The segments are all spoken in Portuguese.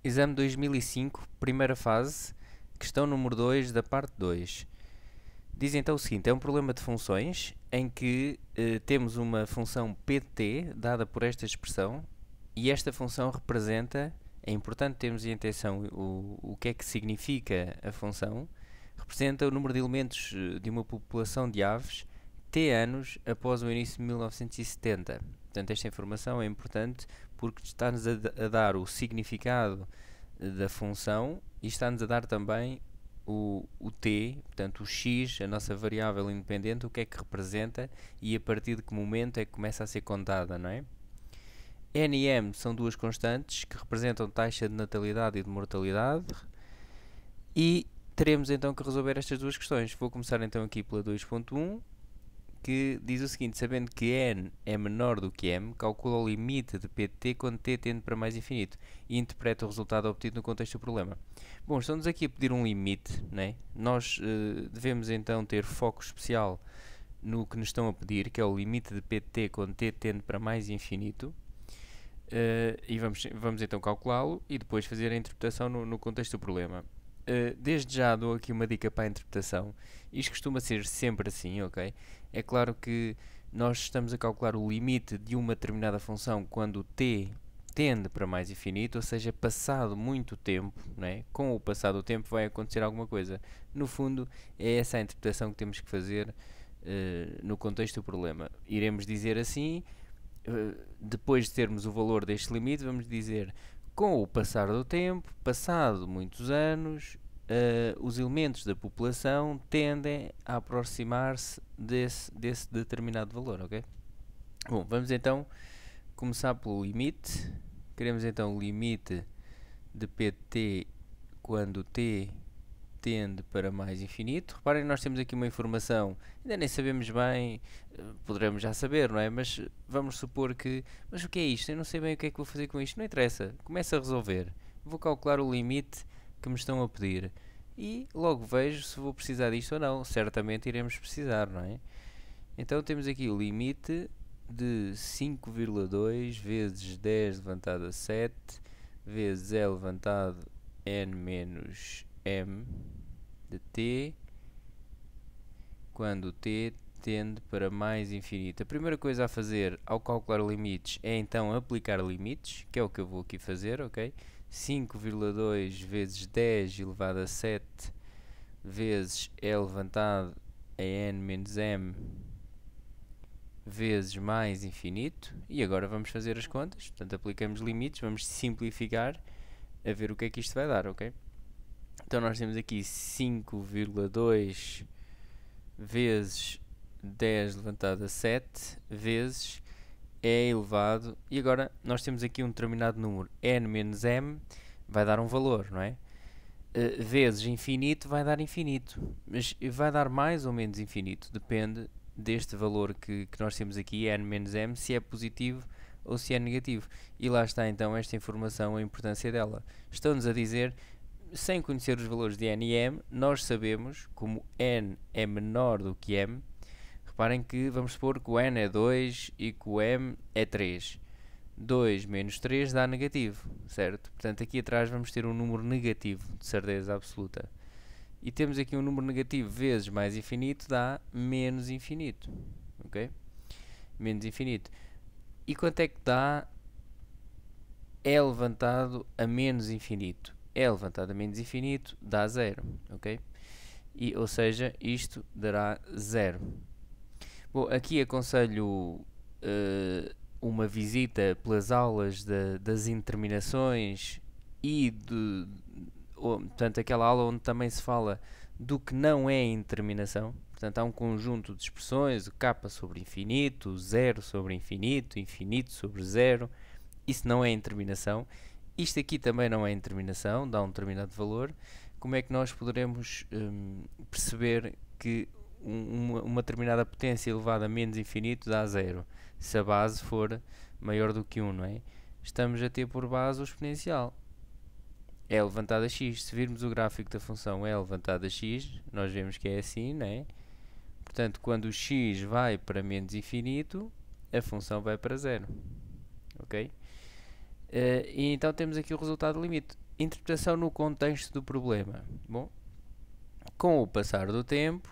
Exame 2005, primeira fase, questão número 2 da parte 2. Diz então o seguinte, é um problema de funções em que temos uma função pt dada por esta expressão e esta função representa, é importante termos em atenção o que é que significa a função, representa o número de elementos de uma população de aves t anos após o início de 1970. Portanto, esta informação é importante porque está-nos a dar o significado da função e está-nos a dar também o t, portanto o x, a nossa variável independente, o que é que representa e a partir de que momento é que começa a ser contada, não é? N e M são duas constantes que representam taxa de natalidade e de mortalidade e teremos então que resolver estas duas questões. Vou começar então aqui pela 2.1, que diz o seguinte: sabendo que n é menor do que m, calcula o limite de pt quando t tende para mais infinito e interpreta o resultado obtido no contexto do problema. Bom, estamos aqui a pedir um limite, né? Nós devemos então ter foco especial no que nos estão a pedir, que é o limite de pt quando t tende para mais infinito. E vamos então calculá-lo e depois fazer a interpretação no contexto do problema. Desde já dou aqui uma dica para a interpretação. Isto costuma ser sempre assim, ok? É claro que nós estamos a calcular o limite de uma determinada função quando t tende para mais infinito, ou seja, passado muito tempo, né? Com o passar do tempo vai acontecer alguma coisa. No fundo, é essa a interpretação que temos que fazer no contexto do problema. Iremos dizer assim, depois de termos o valor deste limite, vamos dizer com o passar do tempo, passado muitos anos, os elementos da população tendem a aproximar-se desse determinado valor, ok? Bom, vamos então começar pelo limite. Queremos então o limite de pt quando t tende para mais infinito. Reparem, nós temos aqui uma informação, ainda nem sabemos bem, poderemos já saber, não é? Mas vamos supor que, mas o que é isto? Eu não sei bem o que é que vou fazer com isto. Não interessa, começa a resolver. Vou calcular o limite que me estão a pedir e logo vejo se vou precisar disto ou não. Certamente iremos precisar, não é? Então temos aqui o limite de 5,2 vezes 10 levantado a 7 vezes e levantado n menos m de t quando t tende para mais infinito. A primeira coisa a fazer ao calcular limites é então aplicar limites, que é o que eu vou aqui fazer, ok? 5,2 vezes 10 elevado a 7 vezes e levantado a n menos m vezes mais infinito. E agora vamos fazer as contas. Portanto, aplicamos limites, vamos simplificar a ver o que é que isto vai dar, ok? Então nós temos aqui 5,2 vezes 10 levantado a 7 vezes e elevado, e agora nós temos aqui um determinado número, n menos m, vai dar um valor, não é? Vezes infinito vai dar infinito, mas vai dar mais ou menos infinito, depende deste valor que nós temos aqui, n menos m, se é positivo ou se é negativo. E lá está então esta informação, a importância dela. Estão-nos a dizer, sem conhecer os valores de n e m, nós sabemos, como n é menor do que m, reparem que vamos supor que o n é 2 e que o m é 3. 2 menos 3 dá negativo, certo? Portanto, aqui atrás vamos ter um número negativo, de certeza absoluta. E temos aqui um número negativo vezes mais infinito dá menos infinito, ok? Menos infinito. E quanto é que dá e levantado a menos infinito? E levantado a menos infinito dá 0, ok? E, ou seja, isto dará 0. Bom, aqui aconselho uma visita pelas aulas das indeterminações e portanto, aquela aula onde também se fala do que não é indeterminação. Portanto, há um conjunto de expressões, o k sobre infinito, o 0 sobre infinito, infinito sobre 0. Isso não é indeterminação. Isto aqui também não é indeterminação, dá um determinado valor. Como é que nós poderemos perceber que uma determinada potência elevada a menos infinito dá 0? Se a base for maior do que 1, não é? Estamos a ter por base o exponencial. É levantado a x. Se virmos o gráfico da função é levantado a x, nós vemos que é assim, não é? Portanto, quando o x vai para menos infinito, a função vai para 0. Ok? E então temos aqui o resultado do limite. interpretação no contexto do problema. Bom, com o passar do tempo,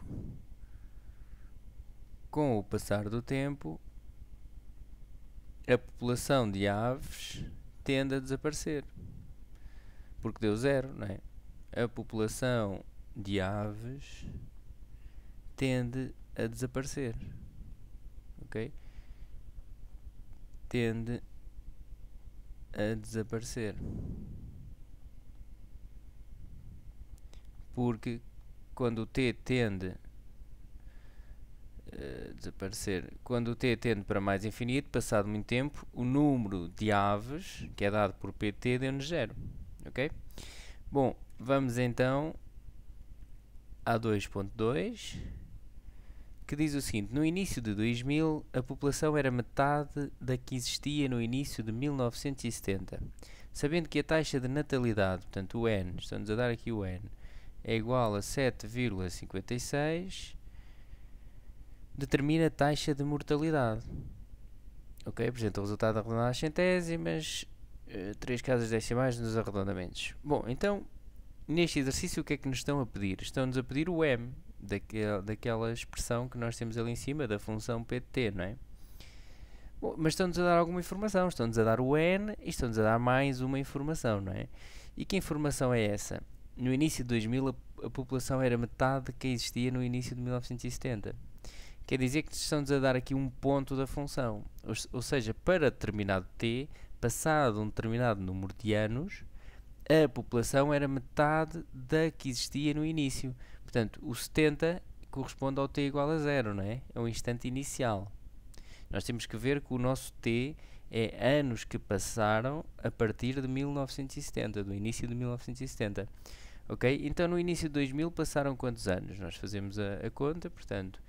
a população de aves tende a desaparecer. Porque deu zero, não é? A população de aves tende a desaparecer. Ok? Tende a desaparecer. Porque quando o t tende a desaparecer, quando o t tende para mais infinito, passado muito tempo, o número de aves, que é dado por pt, deu-nos zero. Ok? Bom, vamos então a 2.2, que diz o seguinte: no início de 2000, a população era metade da que existia no início de 1970. Sabendo que a taxa de natalidade, portanto o N, estamos a dar aqui o N, é igual a 7,56, determina a taxa de mortalidade. Ok? Apresenta o resultado arredondado às centésimas, 3 casas decimais nos arredondamentos. Bom, então, neste exercício o que é que nos estão a pedir? Estão-nos a pedir o M, daquela expressão que nós temos ali em cima, da função pt, não é? Bom, mas estão-nos a dar alguma informação, estão-nos a dar o N e estão-nos a dar mais uma informação, não é? E que informação é essa? No início de 2000 a população era metade da que existia no início de 1970. Quer dizer que estão-nos a dar aqui um ponto da função, ou seja, para determinado t, passado um determinado número de anos, a população era metade da que existia no início. Portanto, o 70 corresponde ao t igual a 0, não é? É o instante inicial. Nós temos que ver que o nosso t é anos que passaram a partir de 1970, do início de 1970. Ok? Então, no início de 2000 passaram quantos anos? Nós fazemos a conta, portanto,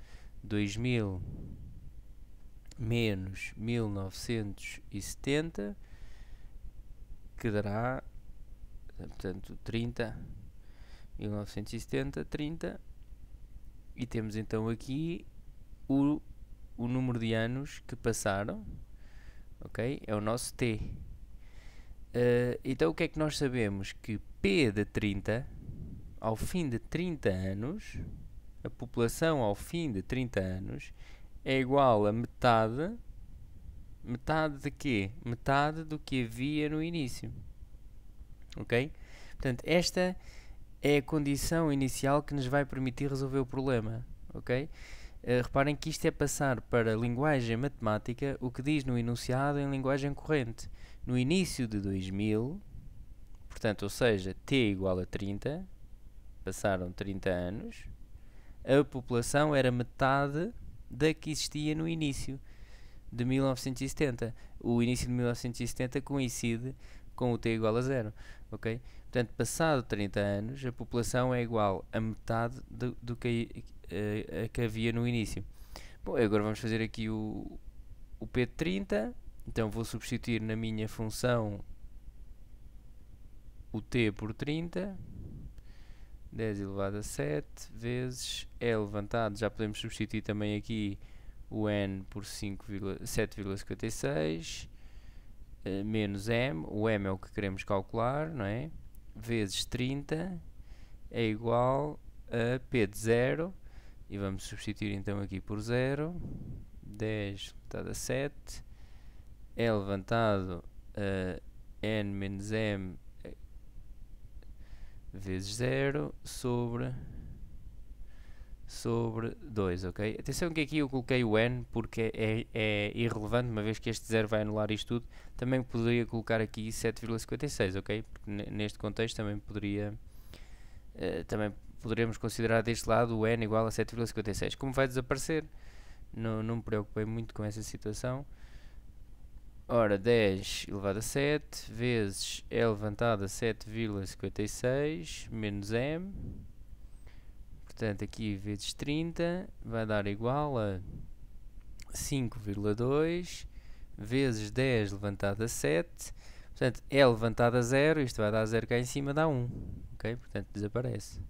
2000 menos 1970, que dará, portanto, 30, 1970, 30, e temos então aqui o número de anos que passaram, ok? É o nosso t. Então o que é que nós sabemos? Que p de 30, ao fim de 30 anos, a população ao fim de 30 anos é igual a metade de quê? Metade do que havia no início. Ok? Portanto, esta é a condição inicial que nos vai permitir resolver o problema. Ok? Reparem que isto é passar para a linguagem matemática o que diz no enunciado em linguagem corrente. No início de 2000, portanto, ou seja, t igual a 30, passaram 30 anos, a população era metade da que existia no início de 1970. O início de 1970 coincide com o t igual a 0. Ok? Portanto, passado 30 anos, a população é igual a metade do que havia no início. Bom, agora vamos fazer aqui o p de 30. Então vou substituir na minha função o t por 30. 10 elevado a 7 vezes é levantado, já podemos substituir também aqui o n por 7,56 menos m, o m é o que queremos calcular, não é? Vezes 30 é igual a p de 0, e vamos substituir então aqui por 0, 10 levantado a 7 é levantado a n menos m vezes 0 sobre 2, ok? Atenção que aqui eu coloquei o n porque é irrelevante, uma vez que este 0 vai anular isto tudo. Também poderia colocar aqui 7,56, ok? Porque neste contexto também poderíamos considerar deste lado o n igual a 7,56. Como vai desaparecer, não me preocupei muito com essa situação. Ora, 10 elevado a 7 vezes é levantado a 7,56 menos m. Portanto, aqui vezes 30 vai dar igual a 5,2 vezes 10 levantado a 7. Portanto, é levantado a 0, isto vai dar 0 cá em cima, dá 1. Ok? Portanto, desaparece.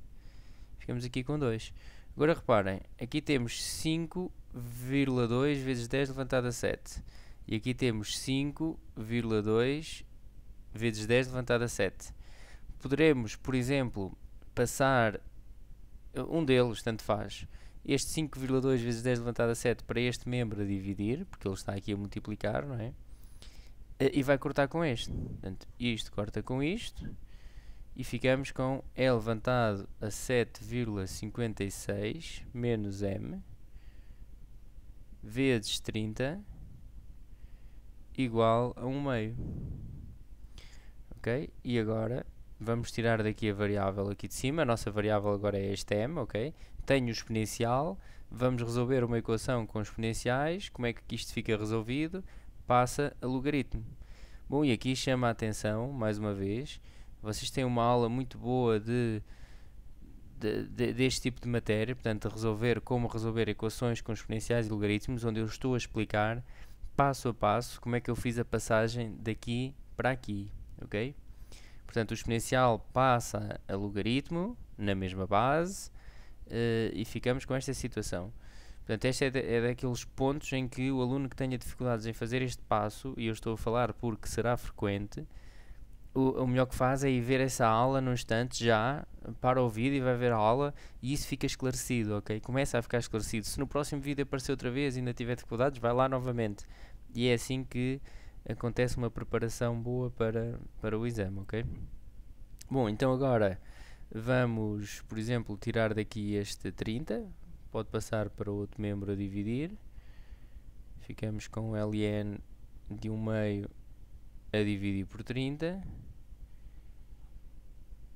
Ficamos aqui com 2. Agora reparem, aqui temos 5,2 vezes 10 levantado a 7. E aqui temos 5,2 vezes 10 levantado a 7. poderemos, por exemplo, passar um deles, tanto faz, este 5,2 vezes 10 elevado a 7 para este membro a dividir, porque ele está aqui a multiplicar, não é? E vai cortar com este. Portanto, isto corta com isto e ficamos com E levantado a 7,56 menos M vezes 30 igual a 1 meio. Ok? E agora vamos tirar daqui a variável aqui de cima. A nossa variável agora é este M, ok? Tenho o exponencial. Vamos resolver uma equação com exponenciais. Como é que isto fica resolvido? Passa a logaritmo. Bom, e aqui chama a atenção, mais uma vez, vocês têm uma aula muito boa deste tipo de matéria, portanto, como resolver equações com exponenciais e logaritmos, onde eu estou a explicar, passo a passo, como é que eu fiz a passagem daqui para aqui, ok? Portanto, o exponencial passa a logaritmo, na mesma base, e ficamos com esta situação. Portanto, este é daqueles pontos em que o aluno que tenha dificuldades em fazer este passo, e eu estou a falar porque será frequente, o melhor que faz é ir ver essa aula num instante já, para o vídeo e vai ver a aula e isso fica esclarecido, ok? Começa a ficar esclarecido. Se no próximo vídeo aparecer outra vez e ainda tiver dificuldades, vai lá novamente. E é assim que acontece uma preparação boa para o exame, ok? Bom, então agora vamos, por exemplo, tirar daqui este 30. Pode passar para outro membro a dividir. Ficamos com ln de 1 meio a dividir por 30.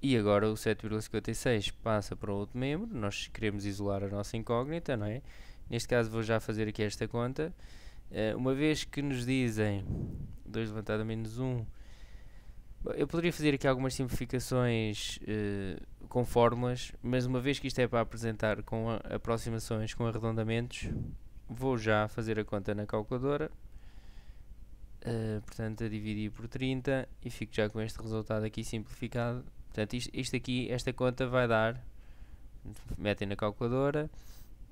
E agora o 7,56 passa para outro membro. Nós queremos isolar a nossa incógnita, não é? Neste caso vou já fazer aqui esta conta. Uma vez que nos dizem 2 levantado a menos 1, eu poderia fazer aqui algumas simplificações com fórmulas, mas uma vez que isto é para apresentar com aproximações, com arredondamentos, vou já fazer a conta na calculadora. Portanto, a dividir por 30 e fico já com este resultado aqui simplificado. Portanto, isto aqui, esta conta vai dar, metem na calculadora,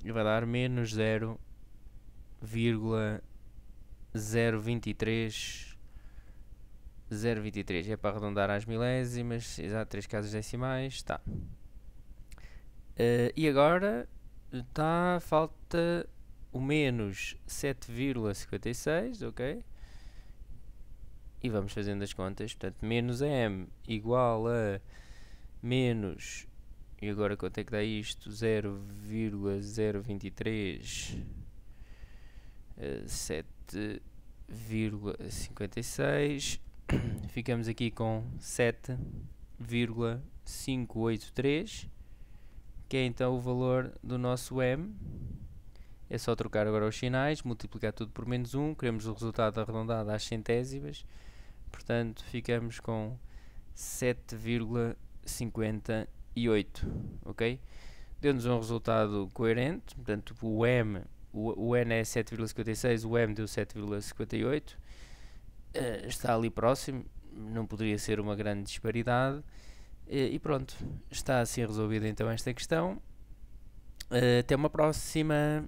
e vai dar menos 0,023. 0,23 é para arredondar às milésimas, exato, 3 casas decimais, está. E agora falta o menos 7,56, ok? E vamos fazendo as contas, portanto, menos M igual a menos, e agora quanto é que dá isto? 0,023 7,56. Ficamos aqui com 7,583, que é então o valor do nosso M. É só trocar agora os sinais, multiplicar tudo por menos 1, queremos o resultado arredondado às centésimas, portanto ficamos com 7,58, ok? Deu-nos um resultado coerente, portanto o N é 7,56, o M deu 7,58, está ali próximo, não poderia ser uma grande disparidade, e pronto, está assim resolvida então esta questão. Até uma próxima.